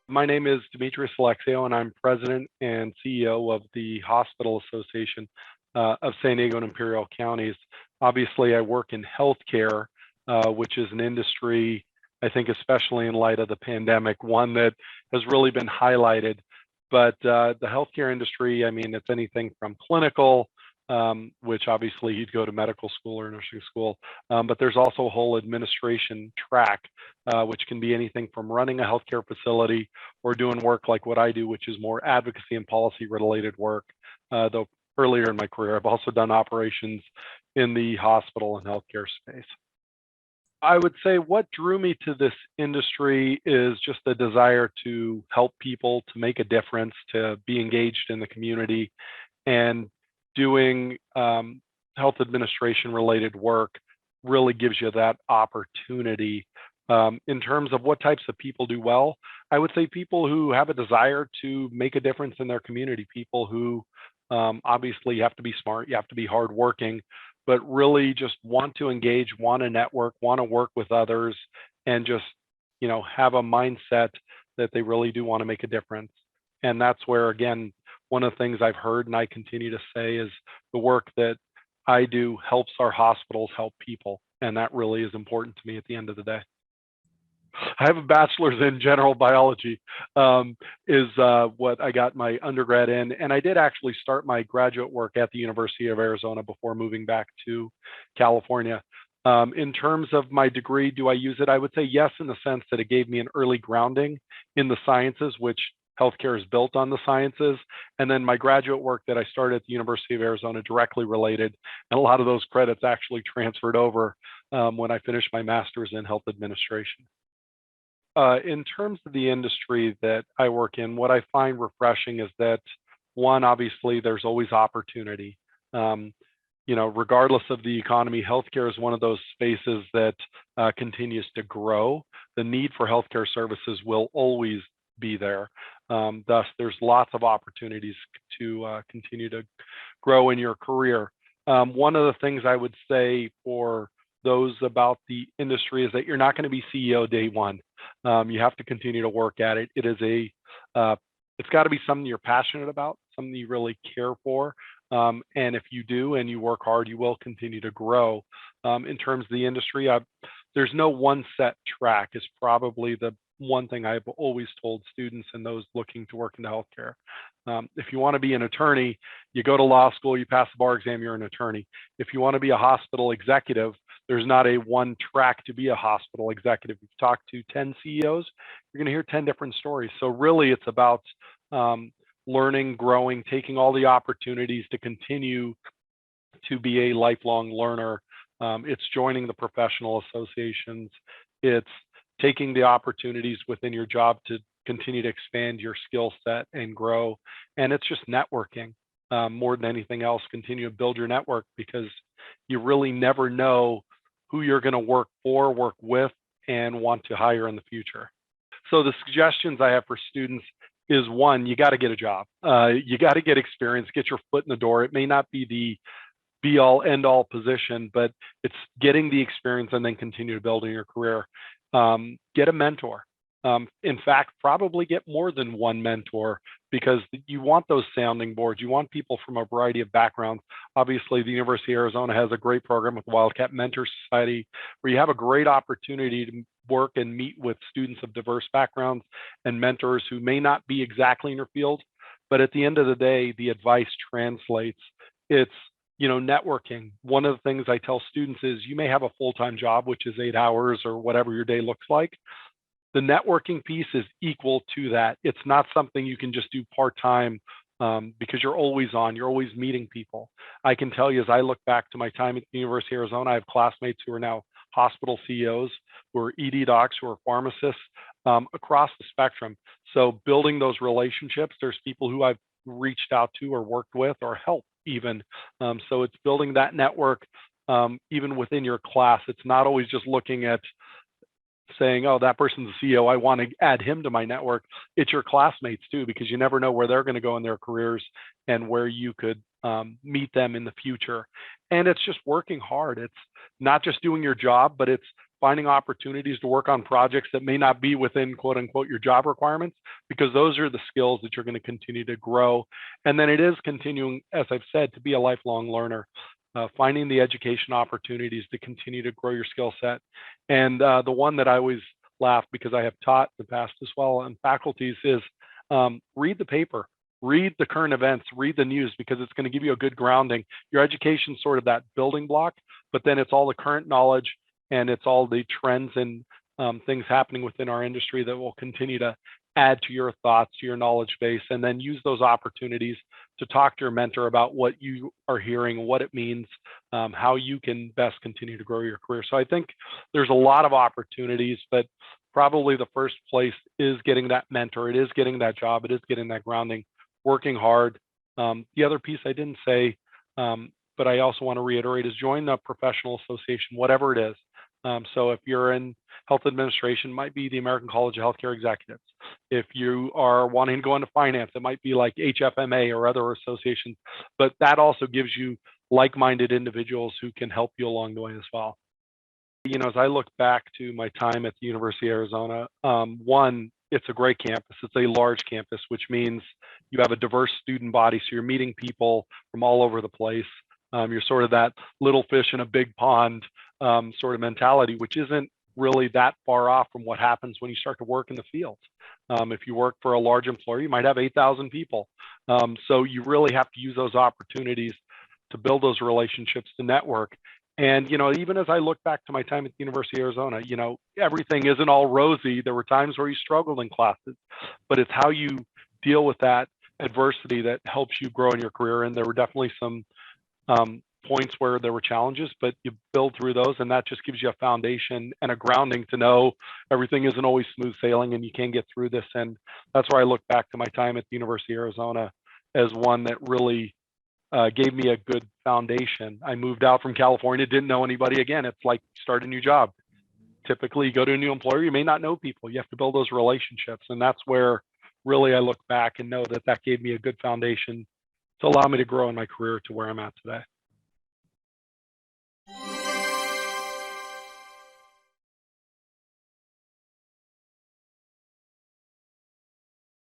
My name is Dimitrios Alexiou, and I'm president and CEO of the Hospital Association of San Diego and Imperial Counties. Obviously, I work in healthcare, which is an industry, I think, especially in light of the pandemic, one that has really been highlighted. But the healthcare industry, I mean, it's anything from clinical, which obviously you'd go to medical school or nursing school, but there's also a whole administration track, which can be anything from running a healthcare facility or doing work like what I do, which is more advocacy and policy related work. Though earlier in my career, I've also done operations in the hospital and healthcare space. I would say what drew me to this industry is just the desire to help people, to make a difference, to be engaged in the community, and doing health administration related work really gives you that opportunity. In terms of what types of people do well, I would say people who have a desire to make a difference in their community, people who obviously you have to be smart, you have to be hardworking, but really just want to engage, want to network, want to work with others, and just have a mindset that they really do want to make a difference. And that's where, again, one of the things I've heard and I continue to say is the work that I do helps our hospitals help people. And that really is important to me at the end of the day. I have a bachelor's in general biology, is what I got my undergrad in. And I did actually start my graduate work at the University of Arizona before moving back to California. In terms of my degree, do I use it? I would say yes, in the sense that it gave me an early grounding in the sciences, which healthcare is built on the sciences. And then my graduate work that I started at the University of Arizona directly related. And a lot of those credits actually transferred over when I finished my master's in health administration. In terms of the industry that I work in, what I find refreshing is that, one, obviously, there's always opportunity. Regardless of the economy, healthcare is one of those spaces that continues to grow. The need for healthcare services will always be there. Thus, there's lots of opportunities to continue to grow in your career. One of the things I would say for those about the industry is that you're not going to be CEO day one. You have to continue to work at it. It's got to be something you're passionate about, something you really care for. And if you do and you work hard, you will continue to grow. In terms of the industry, there's no one set track is probably the one thing I've always told students and those looking to work in healthcare. If you want to be an attorney, you go to law school, you pass the bar exam, you're an attorney. If you want to be a hospital executive, there's not a one track to be a hospital executive. If you talk to 10 CEOs, you're going to hear 10 different stories. So really it's about learning, growing, taking all the opportunities to continue to be a lifelong learner. It's joining the professional associations. It's taking the opportunities within your job to continue to expand your skill set and grow. And it's just networking more than anything else. Continue to build your network because you really never know who you're going to work for, work with, and want to hire in the future. So the suggestions I have for students is, one, you got to get a job. You got to get experience, get your foot in the door. It may not be the be all end all position, but it's getting the experience and then continue to build in your career. Get a mentor. In fact, probably get more than one mentor because you want those sounding boards. You want people from a variety of backgrounds. Obviously, the University of Arizona has a great program with Wildcat Mentor Society where you have a great opportunity to work and meet with students of diverse backgrounds and mentors who may not be exactly in your field, but at the end of the day, the advice translates. It's networking. One of the things I tell students is you may have a full-time job, which is 8 hours or whatever your day looks like. The networking piece is equal to that. It's not something you can just do part-time because you're always on, you're always meeting people. I can tell you, as I look back to my time at the University of Arizona, I have classmates who are now hospital CEOs, who are ED docs, who are pharmacists across the spectrum. So building those relationships, there's people who I've reached out to or worked with or helped even. So it's building that network even within your class. It's not always just looking at saying, oh, that person's a CEO, I want to add him to my network. It's your classmates too, because you never know where they're going to go in their careers and where you could meet them in the future. And it's just working hard. It's not just doing your job, but it's finding opportunities to work on projects that may not be within quote unquote your job requirements, because those are the skills that you're going to continue to grow. And then it is continuing, as I've said, to be a lifelong learner, finding the education opportunities to continue to grow your skill set. And the one that I always laugh, because I have taught in the past as well on faculties, is read the paper, read the current events, read the news, because it's going to give you a good grounding. Your education is sort of that building block, but then it's all the current knowledge and it's all the trends and things happening within our industry that will continue to add to your thoughts, to your knowledge base, and then use those opportunities to talk to your mentor about what you are hearing, what it means, how you can best continue to grow your career. So I think there's a lot of opportunities, but probably the first place is getting that mentor. It is getting that job. It is getting that grounding, working hard. The other piece I didn't say, but I also want to reiterate, is join the professional association, whatever it is. So if you're in health administration, it might be the American College of Healthcare Executives. If you are wanting to go into finance, it might be like HFMA or other associations, but that also gives you like-minded individuals who can help you along the way as well. You know, as I look back to my time at the University of Arizona, one, it's a great campus. It's a large campus, which means you have a diverse student body. So you're meeting people from all over the place. You're sort of that little fish in a big pond sort of mentality, which isn't really that far off from what happens when you start to work in the field. If you work for a large employer, you might have 8,000 people. So you really have to use those opportunities to build those relationships, to network. And, you know, even as I look back to my time at the University of Arizona, you know, everything isn't all rosy. There were times where you struggled in classes, but it's how you deal with that adversity that helps you grow in your career. And there were definitely some points where there were challenges, but you build through those, and that just gives you a foundation and a grounding to know everything isn't always smooth sailing and you can get through this. And that's where I look back to my time at the University of Arizona as one that really gave me a good foundation. I moved out from California, didn't know anybody. Again, it's like start a new job. Typically, you go to a new employer, you may not know people. You have to build those relationships, and that's where really I look back and know that that gave me a good foundation to allow me to grow in my career to where I'm at today.